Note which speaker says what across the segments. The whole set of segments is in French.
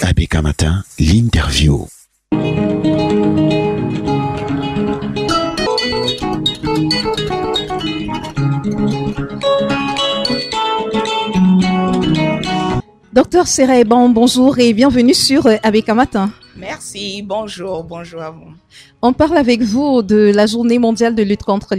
Speaker 1: ABK Matin, l'interview.
Speaker 2: Docteur Serra-Ebon, bonjour et bienvenue sur ABK Matin.
Speaker 3: Merci, bonjour à vous.
Speaker 2: On parle avec vous de la journée mondiale de lutte contre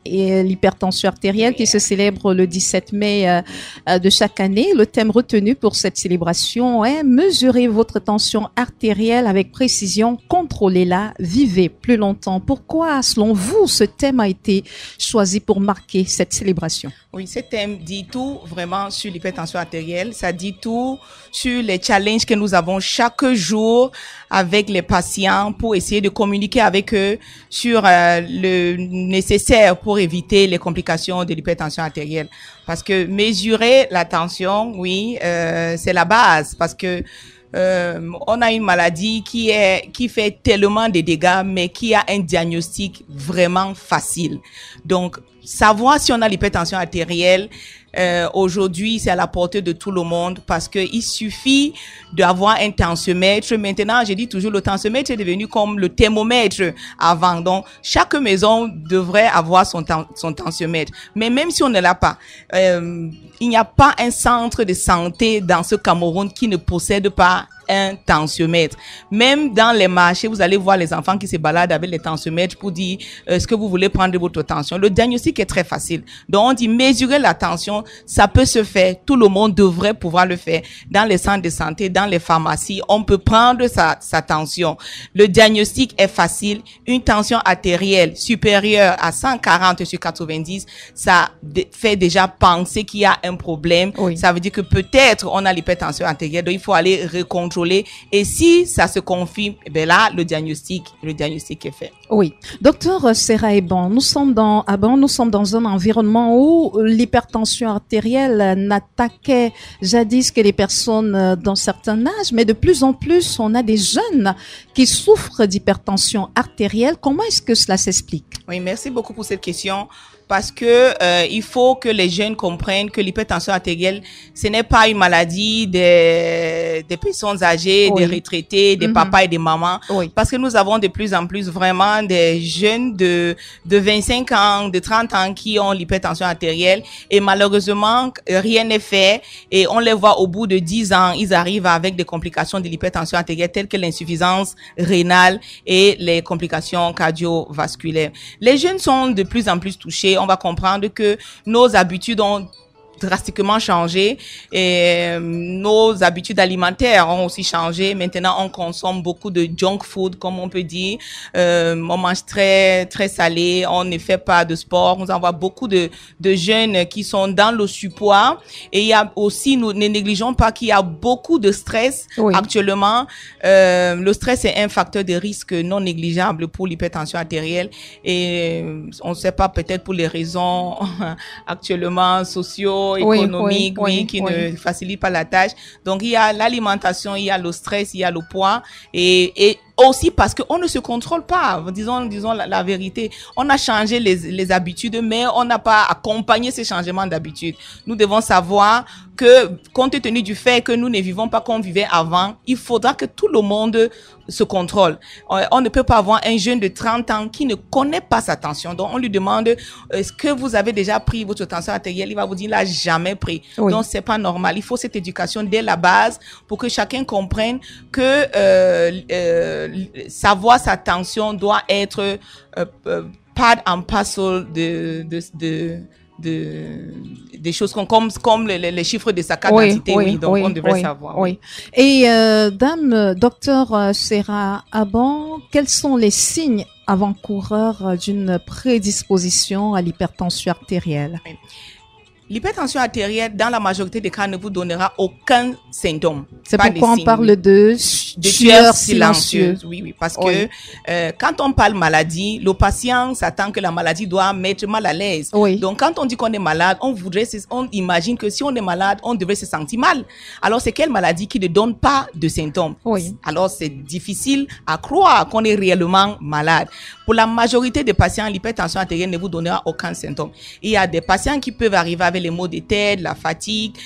Speaker 2: l'hypertension artérielle qui se célèbre le 17 mai de chaque année. Le thème retenu pour cette célébration est « Mesurez votre tension artérielle avec précision, contrôlez-la, vivez plus longtemps ». Pourquoi, selon vous, ce thème a été choisi pour marquer cette célébration?
Speaker 3: Oui, ce thème dit tout vraiment sur l'hypertension artérielle. Ça dit tout sur les challenges que nous avons chaque jour avec les patients pour essayer de communiquer avec eux sur le nécessaire pour éviter les complications de l'hypertension artérielle. Parce que mesurer la tension, oui, c'est la base. Parce que on a une maladie qui fait tellement de dégâts, mais qui a un diagnostic vraiment facile. Donc, savoir si on a l'hypertension artérielle, aujourd'hui, c'est à la portée de tout le monde parce que il suffit d'avoir un tensiomètre. Maintenant, je dis toujours, le tensiomètre est devenu comme le thermomètre avant. Donc, chaque maison devrait avoir son tensiomètre. Mais même si on ne l'a pas, il n'y a pas un centre de santé dans ce Cameroun qui ne possède pas un tensiomètre. Même dans les marchés, vous allez voir les enfants qui se baladent avec les tensiomètres pour dire est-ce que vous voulez prendre votre tension. Le diagnostic est très facile. Donc on dit mesurer la tension, ça peut se faire. Tout le monde devrait pouvoir le faire. Dans les centres de santé, dans les pharmacies, on peut prendre sa tension. Le diagnostic est facile. Une tension artérielle supérieure à 140 sur 90, ça fait déjà penser qu'il y a un problème. Oui. Ça veut dire que peut-être on a l'hypertension artérielle, donc il faut aller recontrôler. Et si ça se confirme, ben là, le diagnostic est fait.
Speaker 2: Oui. Docteur Serra-Ebon, nous sommes dans un environnement où l'hypertension artérielle n'attaquait jadis que les personnes d'un certain âge, mais de plus en plus, on a des jeunes qui souffrent d'hypertension artérielle. Comment est-ce que cela s'explique?
Speaker 3: Oui, merci beaucoup pour cette question. Parce que il faut que les jeunes comprennent que l'hypertension artérielle, ce n'est pas une maladie des personnes âgées, oui, des retraités, des papas et des mamans. Oui. Parce que nous avons de plus en plus vraiment des jeunes de 25 ans, de 30 ans qui ont l'hypertension artérielle et malheureusement, rien n'est fait et on les voit au bout de 10 ans, ils arrivent avec des complications de l'hypertension artérielle telles que l'insuffisance rénale et les complications cardiovasculaires. Les jeunes sont de plus en plus touchés. On va comprendre que nos habitudes ont drastiquement changé et nos habitudes alimentaires ont aussi changé. Maintenant, on consomme beaucoup de junk food, comme on peut dire. On mange très, très salé. On ne fait pas de sport. Nous avons beaucoup de jeunes qui sont dans le surpoids. Et il y a aussi, nous ne négligeons pas qu'il y a beaucoup de stress, oui, actuellement. Le stress est un facteur de risque non négligeable pour l'hypertension artérielle. Et on ne sait pas, peut-être pour les raisons actuellement sociaux, économique, oui, qui ne facilite pas la tâche. Donc, il y a l'alimentation, il y a le stress, il y a le poids et aussi parce qu'on ne se contrôle pas. Disons la vérité. On a changé les habitudes, mais on n'a pas accompagné ces changements d'habitudes. Nous devons savoir que, compte tenu du fait que nous ne vivons pas comme on vivait avant, il faudra que tout le monde se contrôle. On ne peut pas avoir un jeune de 30 ans qui ne connaît pas sa tension. Donc, on lui demande, est-ce que vous avez déjà pris votre tension artérielle? Il va vous dire, il n'a jamais pris. Oui. Donc, c'est pas normal. Il faut cette éducation dès la base pour que chacun comprenne que savoir sa tension doit être part and parcel des choses comme les chiffres de sa carte d'identité, oui, donc on devrait savoir.
Speaker 2: Oui. Et docteur Serra-Ebon, quels sont les signes avant-coureurs d'une prédisposition à l'hypertension artérielle?
Speaker 3: Oui. L'hypertension artérielle, dans la majorité des cas, ne vous donnera aucun symptôme.
Speaker 2: C'est pourquoi on parle de
Speaker 3: de tueurs silencieux. Oui, parce que quand on parle maladie, le patient s'attend que la maladie doit mettre mal à l'aise. Donc, quand on dit qu'on est malade, on imagine que si on est malade, on devrait se sentir mal. Alors, c'est quelle maladie qui ne donne pas de symptômes? Alors, c'est difficile à croire qu'on est réellement malade. Pour la majorité des patients, l'hypertension artérielle ne vous donnera aucun symptôme. Il y a des patients qui peuvent arriver avec les maux de tête, la fatigue,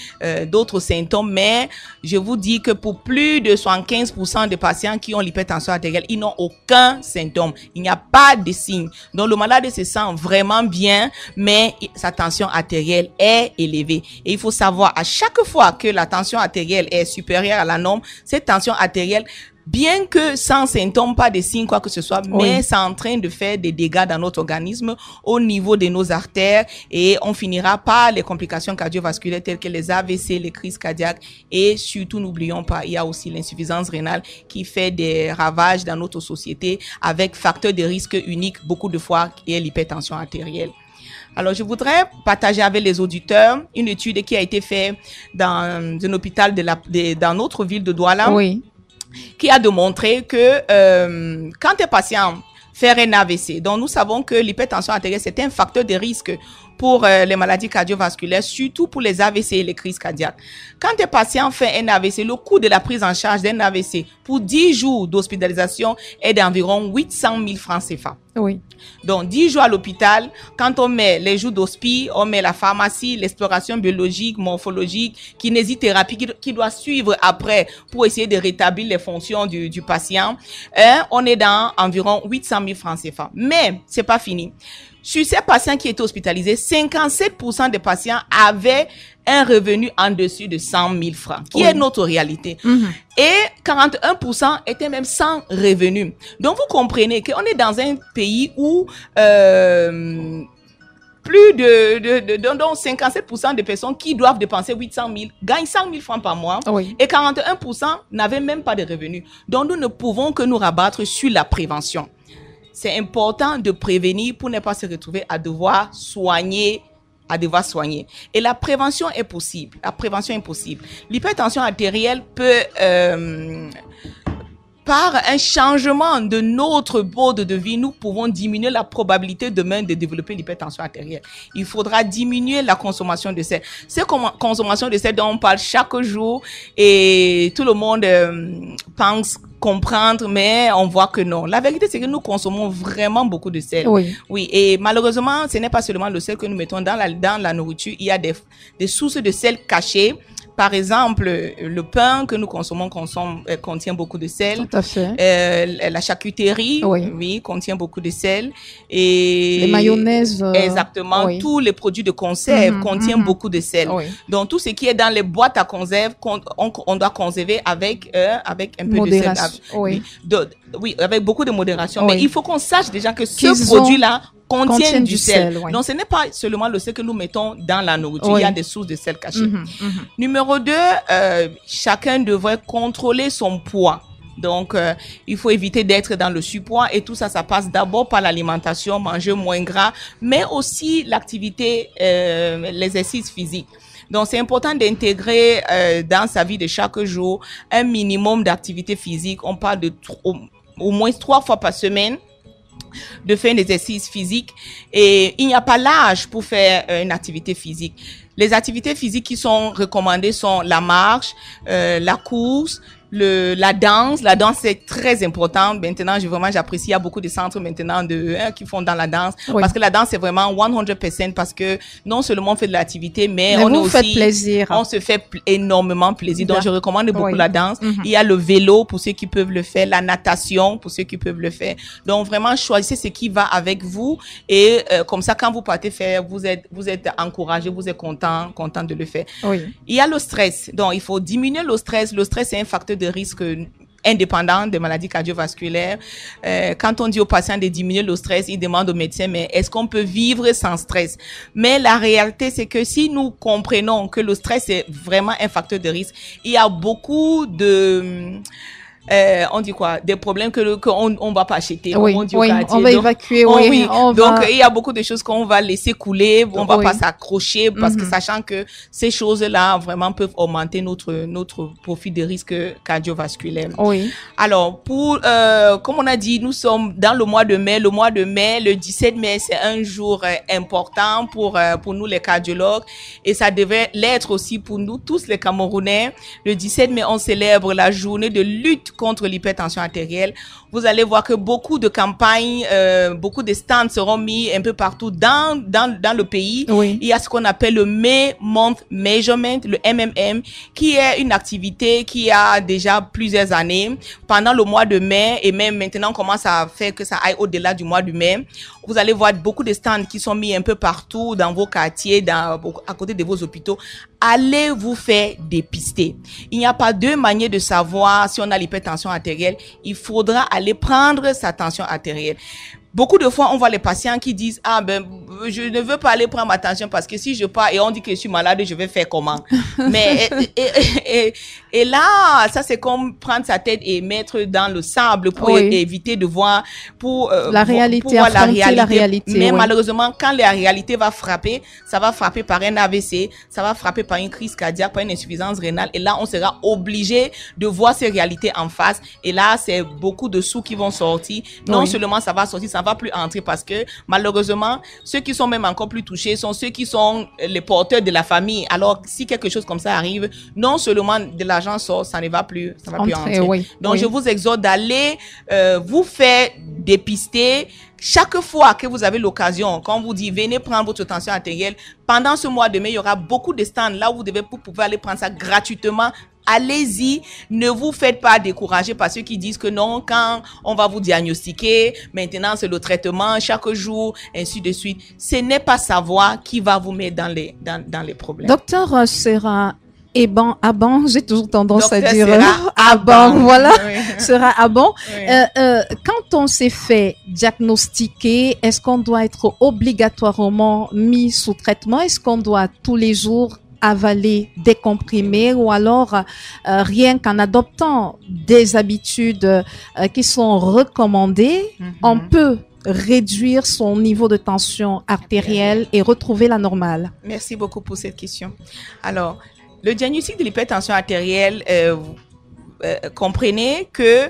Speaker 3: d'autres symptômes, mais je vous dis que pour plus de 75% des patients qui ont l'hypertension artérielle, ils n'ont aucun symptôme. Il n'y a pas de signe. Donc, le malade se sent vraiment bien, mais sa tension artérielle est élevée. Et il faut savoir, à chaque fois que la tension artérielle est supérieure à la norme, cette tension artérielle, bien que sans symptômes, pas de signes, quoi que ce soit, mais c'est en train de faire des dégâts dans notre organisme au niveau de nos artères et on finira par les complications cardiovasculaires telles que les AVC, les crises cardiaques et surtout, n'oublions pas, il y a aussi l'insuffisance rénale qui fait des ravages dans notre société avec facteur de risque unique beaucoup de fois qui est l'hypertension artérielle. Alors, je voudrais partager avec les auditeurs une étude qui a été faite dans un hôpital dans notre ville de Douala. Qui a démontré que quand un patient fait un AVC, donc nous savons que l'hypertension artérielle, c'est un facteur de risque pour les maladies cardiovasculaires, surtout pour les AVC et les crises cardiaques. Quand un patient fait un AVC, le coût de la prise en charge d'un AVC pour 10 jours d'hospitalisation est d'environ 800 000 francs CFA. Donc, 10 jours à l'hôpital, quand on met les jours d'hospice, on met la pharmacie, l'exploration biologique, morphologique, kinésithérapie qui doit suivre après pour essayer de rétablir les fonctions du patient. On est dans environ 800 000 francs CFA. Mais, c'est pas fini. Sur ces patients qui étaient hospitalisés, 57% des patients avaient un revenu en dessus de 100 000 francs, qui est notre réalité. Et 41% étaient même sans revenu. Donc, vous comprenez qu'on est dans un pays où plus donc 57% des personnes qui doivent dépenser 800 000 gagnent 100 000 francs par mois et 41% n'avaient même pas de revenus. Donc, nous ne pouvons que nous rabattre sur la prévention. C'est important de prévenir pour ne pas se retrouver à devoir soigner. Et la prévention est possible. L'hypertension artérielle peut, par un changement de notre mode de vie, nous pouvons diminuer la probabilité demain de développer l'hypertension artérielle. Il faudra diminuer la consommation de sel. Cette consommation de sel dont on parle chaque jour et tout le monde pense comprendre, mais on voit que non. La vérité, c'est que nous consommons vraiment beaucoup de sel. Oui, et malheureusement, ce n'est pas seulement le sel que nous mettons dans la nourriture. Il y a des sources de sel cachées. Par exemple, le pain que nous consommons contient beaucoup de sel.
Speaker 2: Tout à fait.
Speaker 3: La charcuterie, contient beaucoup de sel. Et
Speaker 2: les mayonnaises.
Speaker 3: Exactement. Tous les produits de conserve contiennent beaucoup de sel. Donc, tout ce qui est dans les boîtes à conserve, on doit conserver avec un peu de sel. Avec beaucoup de modération. Mais il faut qu'on sache déjà que ce produit-là contiennent du sel. Donc, ce n'est pas seulement le sel que nous mettons dans la nourriture. Il y a des sources de sel cachées. Numéro 2, chacun devrait contrôler son poids. Donc, il faut éviter d'être dans le surpoids et tout ça, ça passe d'abord par l'alimentation, manger moins gras, mais aussi l'activité, l'exercice physique. Donc, c'est important d'intégrer dans sa vie de chaque jour un minimum d'activité physique. On parle de au moins 3 fois par semaine de faire un exercice physique et il n'y a pas l'âge pour faire une activité physique. Les activités physiques qui sont recommandées sont la marche, la course, la danse. La danse, c'est très important. Maintenant, j'apprécie. Il y a beaucoup de centres maintenant qui font dans la danse. Parce que la danse, c'est vraiment 100% parce que non seulement on fait de l'activité, mais on se fait énormément plaisir. Donc, je recommande beaucoup la danse. Il y a le vélo pour ceux qui peuvent le faire, la natation pour ceux qui peuvent le faire. Donc, vraiment, choisissez ce qui va avec vous et comme ça, quand vous partez faire, vous êtes encouragé, vous êtes content de le faire. Il y a le stress. Donc, il faut diminuer le stress. Le stress, c'est un facteur de risque indépendant des maladies cardiovasculaires. Quand on dit aux patients de diminuer le stress, ils demandent au médecin, mais est-ce qu'on peut vivre sans stress? Mais la réalité, c'est que si nous comprenons que le stress est vraiment un facteur de risque, il y a beaucoup on dit quoi, des problèmes qu'on va pas acheter.
Speaker 2: Oui,
Speaker 3: on dit
Speaker 2: oui,
Speaker 3: quartier.
Speaker 2: on va évacuer, oui.
Speaker 3: Oui.
Speaker 2: On
Speaker 3: Donc,
Speaker 2: va...
Speaker 3: il y a beaucoup de choses qu'on va laisser couler, on va
Speaker 2: Oui.
Speaker 3: pas s'accrocher parce que sachant que ces choses-là vraiment peuvent augmenter notre profil de risque cardiovasculaire.
Speaker 2: Oui.
Speaker 3: Alors, comme on a dit, nous sommes dans le mois de mai. Le mois de mai, le 17 mai, c'est un jour important pour nous les cardiologues et ça devait l'être aussi pour nous tous les Camerounais. Le 17 mai, on célèbre la journée de lutte contre l'hypertension artérielle. Vous allez voir que beaucoup de campagnes, beaucoup de stands seront mis un peu partout dans le pays.
Speaker 2: Oui.
Speaker 3: Il y a ce qu'on appelle le May Month Measurement, le MMM, qui est une activité qui a déjà plusieurs années. Pendant le mois de mai, et même maintenant, on commence à faire que ça aille au-delà du mois de mai. Vous allez voir beaucoup de stands qui sont mis un peu partout dans vos quartiers, à côté de vos hôpitaux. Allez vous faire dépister. Il n'y a pas deux manières de savoir si on a l'hypertension artérielle. Il faudra aller prendre sa tension artérielle. Beaucoup de fois, on voit les patients qui disent « Ah ben, je ne veux pas aller prendre ma tension parce que si je pars et on dit que je suis malade, je vais faire comment ?» Mais et là, ça c'est comme prendre sa tête et mettre dans le sable pour éviter de voir
Speaker 2: la réalité,
Speaker 3: pour voir la réalité. Mais
Speaker 2: oui.
Speaker 3: malheureusement, quand la réalité va frapper, ça va frapper par un AVC, ça va frapper par une crise cardiaque, par une insuffisance rénale. Et là, on sera obligé de voir ces réalités en face. Et là, c'est beaucoup de sous qui vont sortir. Non seulement ça va sortir, ça va plus entrer parce que malheureusement, ceux qui sont même encore plus touchés sont ceux qui sont les porteurs de la famille. Alors, si quelque chose comme ça arrive, non seulement de l'argent sort, ça ne va plus, ça va plus entrer.
Speaker 2: Oui,
Speaker 3: donc, je vous exhorte d'aller vous faire dépister. Chaque fois que vous avez l'occasion, quand on vous dit venez prendre votre tension artérielle, pendant ce mois de mai, il y aura beaucoup de stands là où vous devez pouvoir aller prendre ça gratuitement. Allez-y, ne vous faites pas décourager par ceux qui disent que non, quand on va vous diagnostiquer, maintenant c'est le traitement chaque jour, ainsi de suite. Ce n'est pas savoir qui va vous mettre dans les problèmes.
Speaker 2: Docteur Serra Aban, j'ai toujours tendance
Speaker 3: Docteur
Speaker 2: à dire
Speaker 3: Serra
Speaker 2: Aban, voilà,
Speaker 3: oui.
Speaker 2: Serra Aban.
Speaker 3: Oui.
Speaker 2: Quand on s'est fait diagnostiquer, est-ce qu'on doit être obligatoirement mis sous traitement? Est-ce qu'on doit tous les jours avaler des comprimés ou alors rien qu'en adoptant des habitudes qui sont recommandées, on peut réduire son niveau de tension artérielle et retrouver la normale?
Speaker 3: Merci beaucoup pour cette question. Alors, le diagnostic de l'hypertension artérielle, comprenez que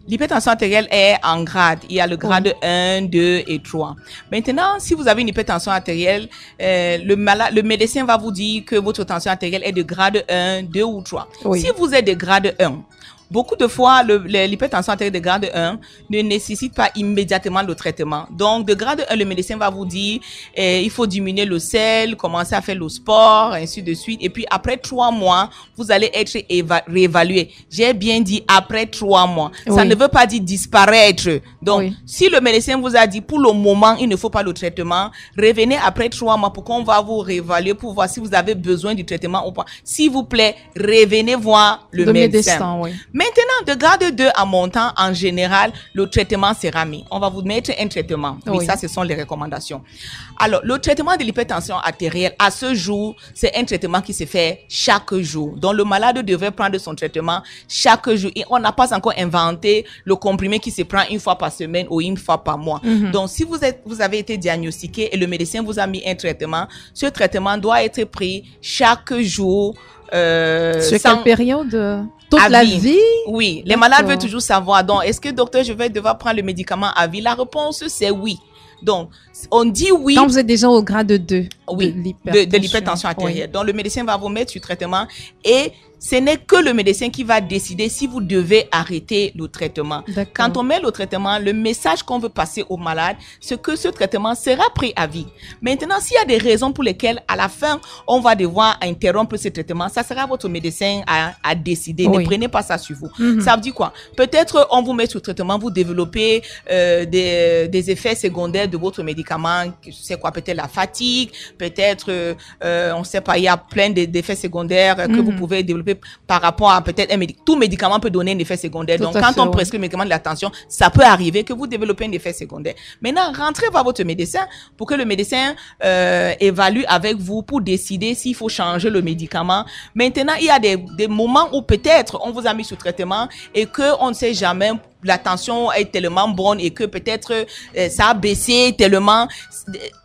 Speaker 3: l'hypertension artérielle est en grade. Il y a le grade 1, 2 et 3. Maintenant, si vous avez une hypertension artérielle, le médecin va vous dire que votre tension artérielle est de grade 1, 2 ou 3.
Speaker 2: Oui.
Speaker 3: Si vous êtes de grade 1, beaucoup de fois, l'hypertension artérielle de grade 1 ne nécessite pas immédiatement le traitement. Donc, de grade 1, le médecin va vous dire il faut diminuer le sel, commencer à faire le sport, ainsi de suite. Et puis, après 3 mois, vous allez être réévalué. J'ai bien dit après 3 mois.
Speaker 2: Oui.
Speaker 3: Ça ne veut pas dire disparaître. Donc,
Speaker 2: Oui.
Speaker 3: si le médecin vous a dit pour le moment, il ne faut pas le traitement, revenez après 3 mois pour qu'on va vous réévaluer pour voir si vous avez besoin du traitement ou pas. S'il vous plaît, revenez voir le médecin.
Speaker 2: Oui.
Speaker 3: Maintenant, de grade 2 en montant, en général, le traitement sera mis. On va vous mettre un traitement. Oui, ça, ce sont les recommandations. Alors, le traitement de l'hypertension artérielle, à ce jour, c'est un traitement qui se fait chaque jour. Donc, le malade devrait prendre son traitement chaque jour. Et on n'a pas encore inventé le comprimé qui se prend une fois par semaine ou une fois par mois. Donc, si vous avez été diagnostiqué et le médecin vous a mis un traitement, ce traitement doit être pris chaque jour.
Speaker 2: Sur quelle période? Toute la vie?
Speaker 3: Oui, les malades veulent toujours savoir. Donc, est-ce que docteur, je vais devoir prendre le médicament à vie? La réponse, c'est oui. Donc, on dit oui.
Speaker 2: Quand vous êtes déjà au grade 2
Speaker 3: oui, de l'hypertension artérielle. Oui. Donc, le médecin va vous mettre sur traitement et ce n'est que le médecin qui va décider si vous devez arrêter le traitement. Quand on met le traitement, le message qu'on veut passer au malade, c'est que ce traitement sera pris à vie. Maintenant, s'il y a des raisons pour lesquelles, à la fin, on va devoir interrompre ce traitement, ça sera votre médecin à décider. Oui. Ne prenez pas ça sur vous. Ça veut dire quoi? Peut-être on vous met sur traitement, vous développez des effets secondaires de votre médicament. C'est quoi? Peut-être la fatigue, peut-être, on ne sait pas, il y a plein d'effets secondaires que vous pouvez développer. arriver par rapport à peut-être tout médicament peut donner un effet secondaire. Donc, quand on prescrit le médicament de la tension, ça peut arriver que vous développez un effet secondaire. Maintenant, rentrez voir votre médecin pour que le médecin évalue avec vous pour décider s'il faut changer le médicament. Maintenant, il y a des moments où peut-être on vous a mis sous traitement et que on ne sait jamais, la tension est tellement bonne et que peut-être ça a baissé tellement.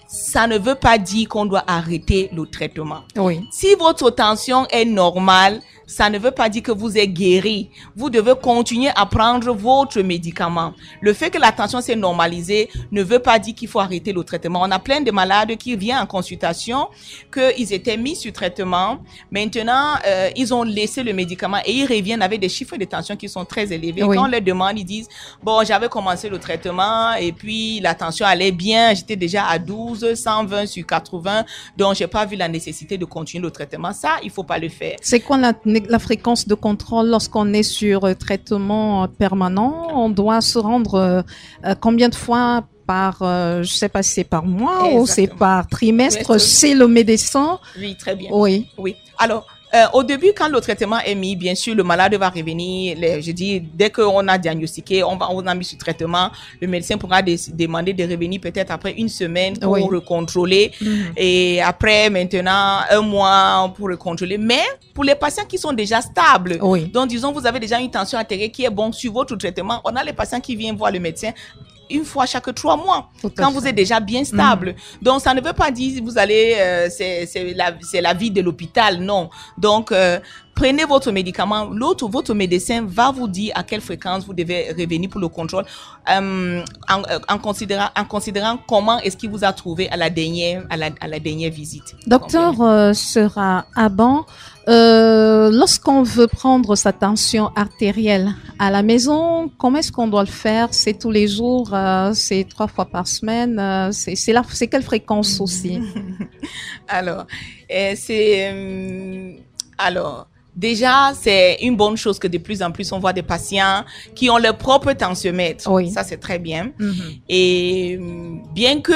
Speaker 3: Ça ne veut pas dire qu'on doit arrêter le traitement.
Speaker 2: Oui.
Speaker 3: Si votre tension est normale, ça ne veut pas dire que vous êtes guéri. Vous devez continuer à prendre votre médicament. Le fait que la tension s'est normalisée ne veut pas dire qu'il faut arrêter le traitement. On a plein de malades qui viennent en consultation, qu'ils étaient mis sur traitement. Maintenant, ils ont laissé le médicament et ils reviennent avec des chiffres de tension qui sont très élevés.
Speaker 2: Oui.
Speaker 3: Quand on leur demande, ils disent, bon, j'avais commencé le traitement et puis la tension allait bien. J'étais déjà à 12, 120 sur 80. Donc, j'ai pas vu la nécessité de continuer le traitement. Ça, il faut pas le faire.
Speaker 2: C'est quoi la fréquence de contrôle lorsqu'on est sur traitement permanent? On doit se rendre combien de fois par, je sais pas si c'est par mois. Exactement. Ou c'est par trimestre, c'est le médecin?
Speaker 3: Oui, très bien.
Speaker 2: Oui.
Speaker 3: Oui. Alors, au début, quand le traitement est mis, bien sûr, le malade va revenir. Je dis, dès qu'on a diagnostiqué, on a mis sur traitement, le médecin pourra demander de revenir peut-être après une semaine pour recontrôler. Et après, maintenant, un mois pour recontrôler. Mais pour les patients qui sont déjà stables, donc disons, vous avez déjà une tension artérielle qui est bonne sur votre traitement, on a les patients qui viennent voir le médecin une fois chaque 3 mois, quand vous êtes déjà bien stable. Donc, ça ne veut pas dire vous allez, c'est la vie de l'hôpital, non. Donc, prenez votre médicament. Votre médecin va vous dire à quelle fréquence vous devez revenir pour le contrôle, en considérant comment est-ce qu'il vous a trouvé à la dernière visite.
Speaker 2: Docteur Sera Aban, lorsqu'on veut prendre sa tension artérielle à la maison, comment est-ce qu'on doit le faire? C'est tous les jours, c'est 3 fois par semaine, c'est quelle fréquence aussi?
Speaker 3: Déjà, c'est une bonne chose que de plus en plus, on voit des patients qui ont leur propre tensiomètre.
Speaker 2: Oui.
Speaker 3: Ça, c'est très bien. Et bien que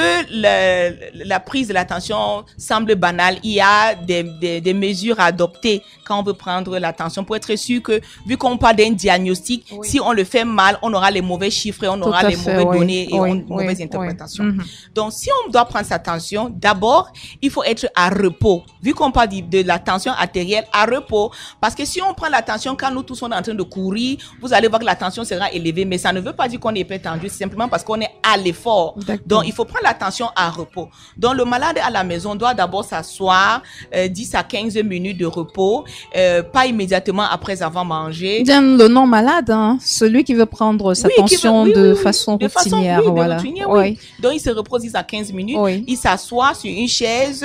Speaker 3: la prise de la tension semble banale, il y a des mesures à adopter quand on veut prendre la tension pour être sûr que, vu qu'on parle d'un diagnostic, si on le fait mal, on aura les mauvais chiffres, on aura les mauvaises données et une mauvaise interprétation. Donc, si on doit prendre sa tension, d'abord, il faut être à repos. Vu qu'on parle de la tension artérielle, à repos. Parce que si on prend la tension quand nous tous on est en train de courir, vous allez voir que la tension sera élevée, mais ça ne veut pas dire qu'on est hyper tendu, c'est simplement parce qu'on est à l'effort. Donc, il faut prendre la tension à repos. Donc, le malade à la maison doit d'abord s'asseoir 10 à 15 minutes de repos, pas immédiatement après avoir mangé.
Speaker 2: Bien, le non-malade, hein, celui qui veut prendre sa tension de façon routinière. Voilà.
Speaker 3: Donc, il se repose 10 à 15 minutes, il s'assoit sur une chaise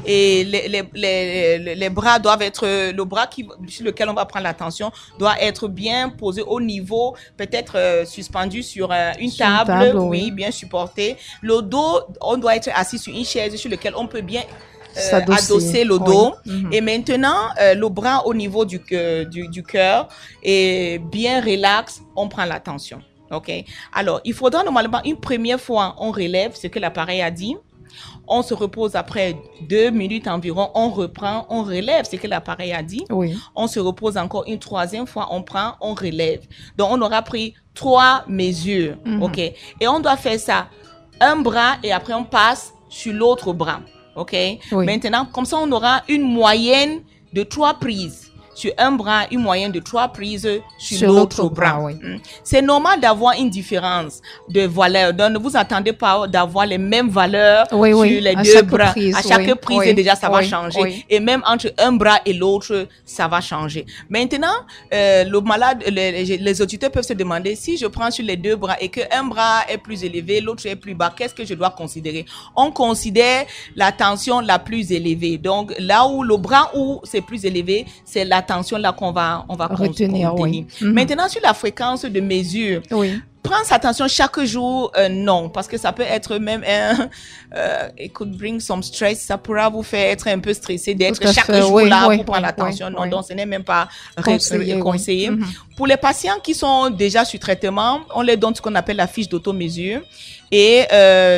Speaker 3: et les bras doivent être, le bras sur lequel on va prendre la tension doit être bien posé au niveau, peut-être suspendu sur une table, bien supporté. Le dos, on doit être assis sur une chaise sur laquelle on peut bien adosser le dos. Et maintenant, le bras au niveau du cœur est bien relax, on prend la tension. OK? Alors, il faudra normalement une première fois, on relève ce que l'appareil a dit. On se repose après 2 minutes environ, on reprend, on relève ce que l'appareil a dit. On se repose encore une 3e fois, on prend, on relève. Donc, on aura pris 3 mesures. OK? Et on doit faire ça un bras et après on passe sur l'autre bras. OK? Maintenant, comme ça, on aura une moyenne de 3 prises. Sur un bras, une moyenne de 3 prises sur l'autre bras. C'est normal d'avoir une différence de valeur. Donc, ne vous attendez pas d'avoir les mêmes valeurs sur les 2 bras. À chaque prise, déjà, ça va changer. Et même entre un bras et l'autre, ça va changer. Maintenant, le malade, les auditeurs peuvent se demander, si je prends sur les 2 bras et qu'un bras est plus élevé, l'autre est plus bas, qu'est-ce que je dois considérer? On considère la tension la plus élevée. Donc, là où le bras où c'est plus élevé, c'est la tension là qu'on va retenir. Maintenant, sur la fréquence de mesure, prendre sa tension chaque jour, non, parce que ça peut être même it could bring some stress, ça pourra vous faire être un peu stressé d'être chaque jour là pour prendre la tension. Non, donc ce n'est même pas conseillé. Pour les patients qui sont déjà sur traitement, on leur donne ce qu'on appelle la fiche d'automesure. Et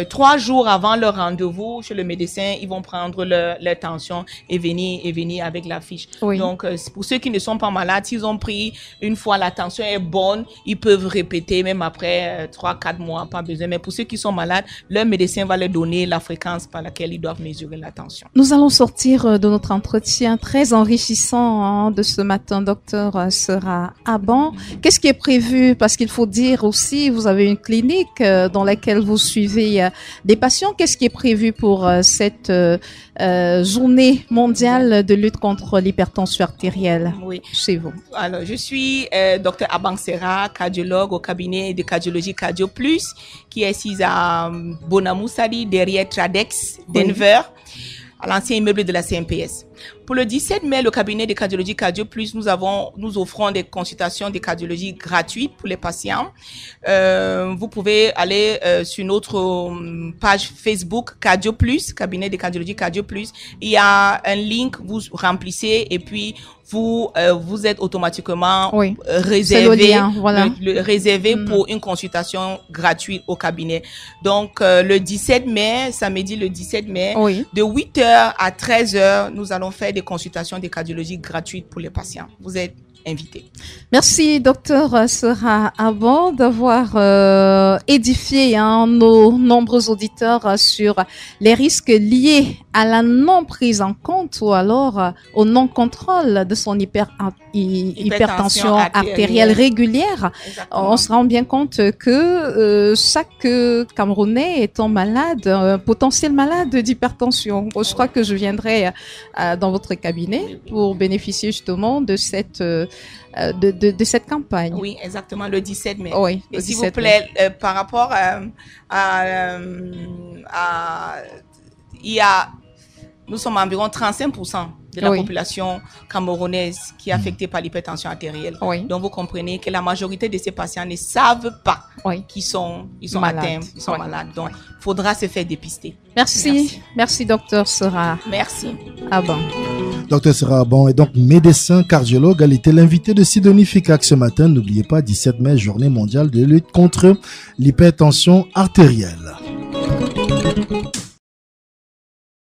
Speaker 3: 3 jours avant leur rendez-vous chez le médecin, ils vont prendre leur tension et venir avec la fiche.
Speaker 2: Oui.
Speaker 3: Donc, pour ceux qui ne sont pas malades, s'ils ont pris une fois, la tension est bonne, ils peuvent répéter même après 3-4 mois, pas besoin. Mais pour ceux qui sont malades, leur médecin va leur donner la fréquence par laquelle ils doivent mesurer la tension.
Speaker 2: Nous allons sortir de notre entretien très enrichissant de ce matin, docteur Sera Aban. Qu'est-ce qui est prévu? Parce qu'il faut dire aussi, vous avez une clinique dans laquelle vous suivez des patients. Qu'est-ce qui est prévu pour cette journée mondiale de lutte contre l'hypertension artérielle chez vous?
Speaker 3: Alors, je suis docteur Aban Sera, cardiologue au cabinet de cardiologie Cardio Plus, qui est ici à Bonamoussali, derrière Tradex, Denver, à l'ancien immeuble de la CMPS. Pour le 17 mai, le cabinet de cardiologie Cardio Plus, nous offrons des consultations de cardiologie gratuites pour les patients. Vous pouvez aller sur notre page Facebook Cardio Plus, cabinet de cardiologie Cardio Plus. Il y a un link, vous remplissez et puis vous êtes automatiquement réservé, réservé pour une consultation gratuite au cabinet. Donc, le 17 mai, samedi le 17 mai, de 8h à 13h, nous allons faire des consultations de cardiologie gratuites pour les patients. Vous êtes invités.
Speaker 2: Merci, docteur Sera Aban, d'avoir édifié nos nombreux auditeurs sur les risques liés à la non prise en compte ou alors au non contrôle de son hypertension artérielle régulière.
Speaker 3: Exactement.
Speaker 2: On se rend bien compte que chaque Camerounais étant malade, potentiel malade d'hypertension. Je crois que je viendrai dans votre cabinet pour bénéficier justement de cette cette campagne.
Speaker 3: Oui, exactement, le 17 mai.
Speaker 2: Oui,
Speaker 3: et s'il vous plaît, par rapport nous sommes environ 35% de la population camerounaise qui est affectée par l'hypertension artérielle. Donc, vous comprenez que la majorité de ces patients ne savent pas qu'ils sont atteints, ils sont malades. Donc, il faudra se faire dépister.
Speaker 2: Merci, docteur Sera.
Speaker 3: Merci.
Speaker 2: Aban.
Speaker 4: Docteur Sera Aban est donc médecin cardiologue. Elle était l'invitée de Sidonie Fikak ce matin. N'oubliez pas, 17 mai, journée mondiale de lutte contre l'hypertension artérielle.